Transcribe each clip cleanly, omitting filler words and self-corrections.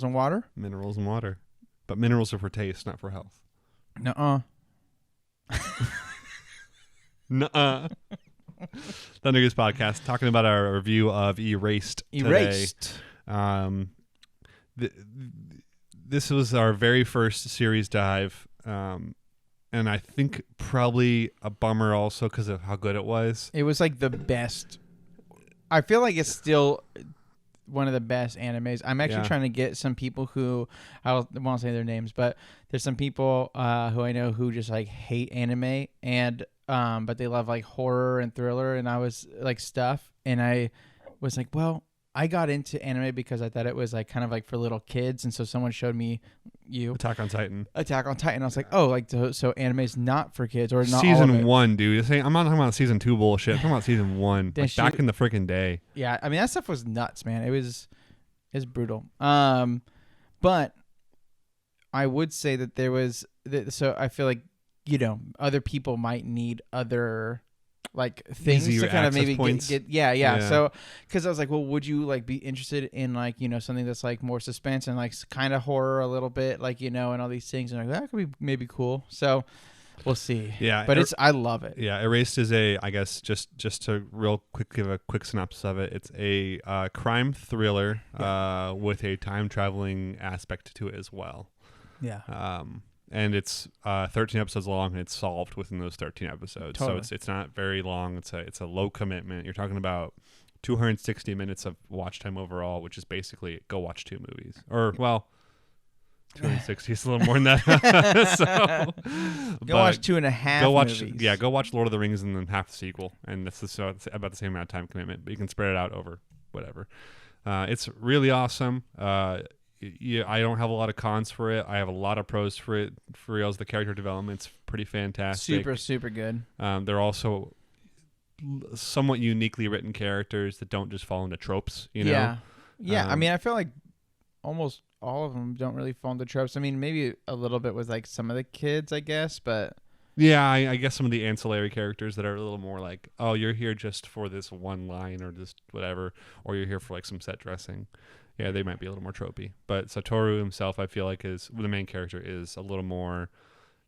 and water? Minerals and water. But minerals are for taste, not for health. Nuh-uh. Nuh-uh. Thunder Goose Podcast, talking about our review of Erased today. Erased. This was our very first series dive, and I think probably a bummer also because of how good it was. It was like the best. I feel like it's still one of the best animes. I'm actually trying to get some people who, I won't say their names, but there's some people who I know who just like hate anime and but they love like horror and thriller and I was like stuff and I was like, well, I got into anime because I thought it was like kind of like for little kids, and so someone showed me Attack on Titan. I was like, oh, like so anime's not for kids or not. Season 1, dude. I'm not talking about season 2 bullshit. I'm talking about season 1, like back in the freaking day. Yeah, I mean that stuff was nuts, man. It's brutal. But I would say that there was so I feel like other people might need other like things easier to kind of maybe get so because I was like, well, would you like be interested in like something that's like more suspense and like kind of horror a little bit, like and all these things, and like that could be maybe cool. So we'll see. But I love it. Erased is I guess just to real quick give a quick synopsis of it. It's a crime thriller with a time traveling aspect to it as well. And it's 13 episodes long, and it's solved within those 13 episodes. Totally. So it's not very long. It's a low commitment. You're talking about 260 minutes of watch time overall, which is basically go watch 2 movies. Or, well, 260 is a little more than that. Go watch 2.5 movies. Yeah, go watch Lord of the Rings and then half the sequel. And it's about the same amount of time commitment, but you can spread it out over whatever. It's really awesome. I don't have a lot of cons for it. I have a lot of pros for it. For reals, the character development's pretty fantastic. Super good. They're also somewhat uniquely written characters that don't just fall into tropes. Yeah. I mean, I feel like almost all of them don't really fall into tropes. I mean, maybe a little bit with like some of the kids, I guess, but yeah, I guess some of the ancillary characters that are a little more like, oh, you're here just for this one line or just whatever, or you're here for like some set dressing. Yeah, they might be a little more tropey. But Satoru himself, I feel like, the main character is a little more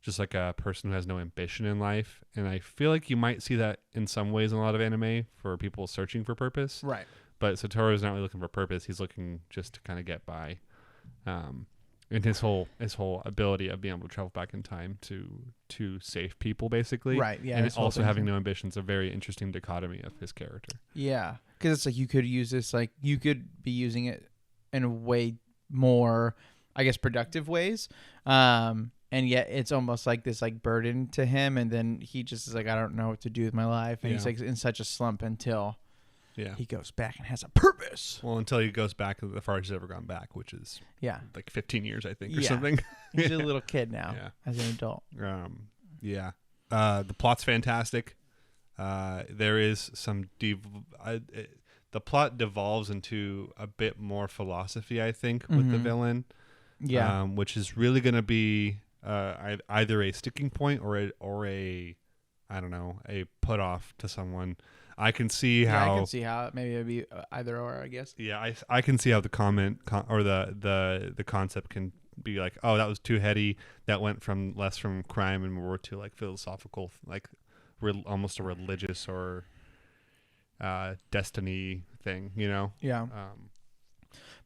just like a person who has no ambition in life. And I feel like you might see that in some ways in a lot of anime for people searching for purpose. Right. But Satoru is not really looking for purpose. He's looking just to kind of get by. And his whole ability of being able to travel back in time to save people, basically. Right, yeah. And also having no ambitions, a very interesting dichotomy of his character. Yeah. Because it's like you could use this, like you could be using it in a way more, I guess, productive ways. And yet it's almost like this like burden to him. And then he just is like, I don't know what to do with my life. And he's like in such a slump until he goes back and has a purpose. Well, until he goes back the farthest he's ever gone back, which is like 15 years, I think, or something. He's a little kid now as an adult. The plot's fantastic. There is some the plot devolves into a bit more philosophy, I think, with the villain. Yeah. Which is really going to be either a sticking point or a I don't know, a put off to someone. I can see how. I can see how maybe it'd be either or, I guess. Yeah, I can see how the the concept can be like, oh, that was too heady. That went from crime and more to like philosophical, like almost a religious or destiny thing, Yeah.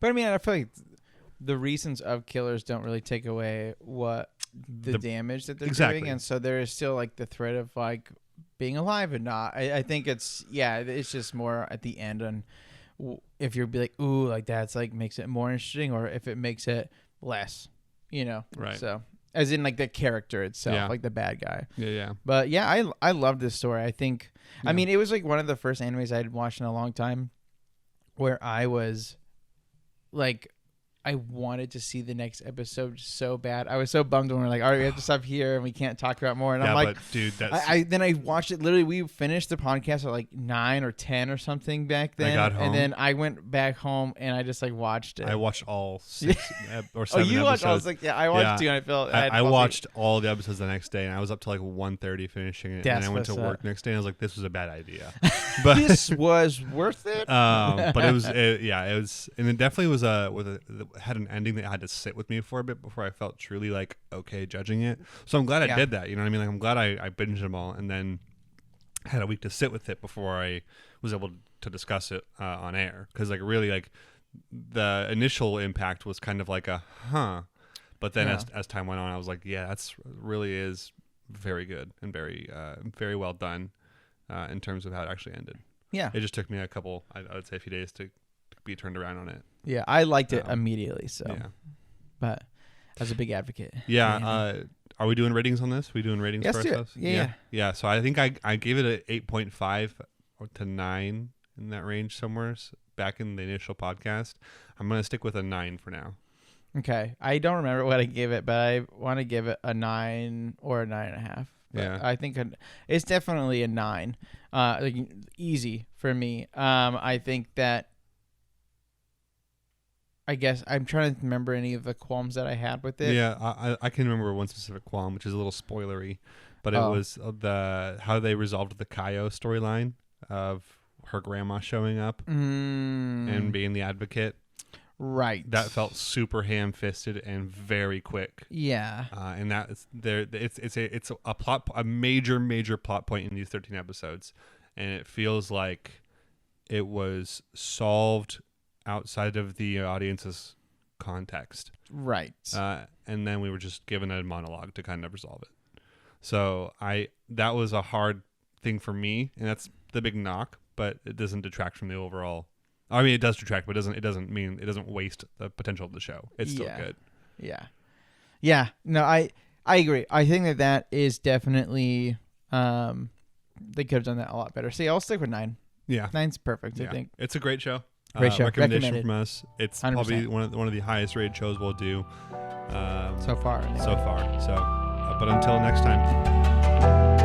But I mean, I feel like the reasons of killers don't really take away what the damage that they're doing, and so there is still like the threat of like being alive and not. I think it's just more at the end, and if you're be like, ooh, like that's like makes it more interesting, or if it makes it less, right? So as in like the character itself, like the bad guy. Yeah. But yeah, I love this story. I think, I mean, it was like one of the first animes I had watched in a long time where I was like, I wanted to see the next episode so bad. I was so bummed when we were like, all right, we have to stop here and we can't talk about more. And I'm like, but dude, then I watched it. Literally, we finished the podcast at like 9 or 10 or something back then. I got home. And then I went back home and I just like watched it. I watched all 6 or 7 you watched episodes. All 6? Yeah, I watched 2 and I felt I watched all the episodes the next day, and I was up to like 1:30 finishing it. And I went to work next day and I was like, this was a bad idea. But this was worth it. But it was, it was, and it definitely was had an ending that had to sit with me for a bit before I felt truly like okay judging it. So I'm glad I did that. You know what I mean? Like I'm glad I binged them all and then had a week to sit with it before I was able to discuss it on air. Because like really like the initial impact was kind of like a but then as time went on, I was like, yeah, that's really is very good and very very well done in terms of how it actually ended. Yeah, it just took me I would say a few days to be turned around on it. Yeah, I liked it immediately. So, but I was a big advocate. Yeah. Are we doing ratings on this? Are we doing ratings for ourselves? Yeah. So I think I gave it a 8.5 to 9 in that range somewhere back in the initial podcast. I'm gonna stick with a 9 for now. Okay, I don't remember what I gave it, but I want to give it a 9 or a 9.5. Yeah, I think it's definitely a 9. Like easy for me. I think that. I guess I'm trying to remember any of the qualms that I had with it. Yeah, I can remember one specific qualm, which is a little spoilery, but it was how they resolved the Kaio storyline of her grandma showing up and being the advocate. Right. That felt super ham-fisted and very quick. Yeah. And that is there. It's a major plot point in these 13 episodes, and it feels like it was solved outside of the audience's context. Right. And then we were just given a monologue to kind of resolve it. So that was a hard thing for me, and that's the big knock, but it doesn't detract from the overall. I mean, it does detract, but it doesn't waste the potential of the show. It's still good. Yeah. Yeah. No, I agree. I think that is definitely they could have done that a lot better. See, I'll stick with 9. Yeah. 9's perfect, I think. It's a great show. Great show. Recommendation from us. It's 100%. Probably one of the highest rated shows we'll do so far. Anyway. So, but until next time.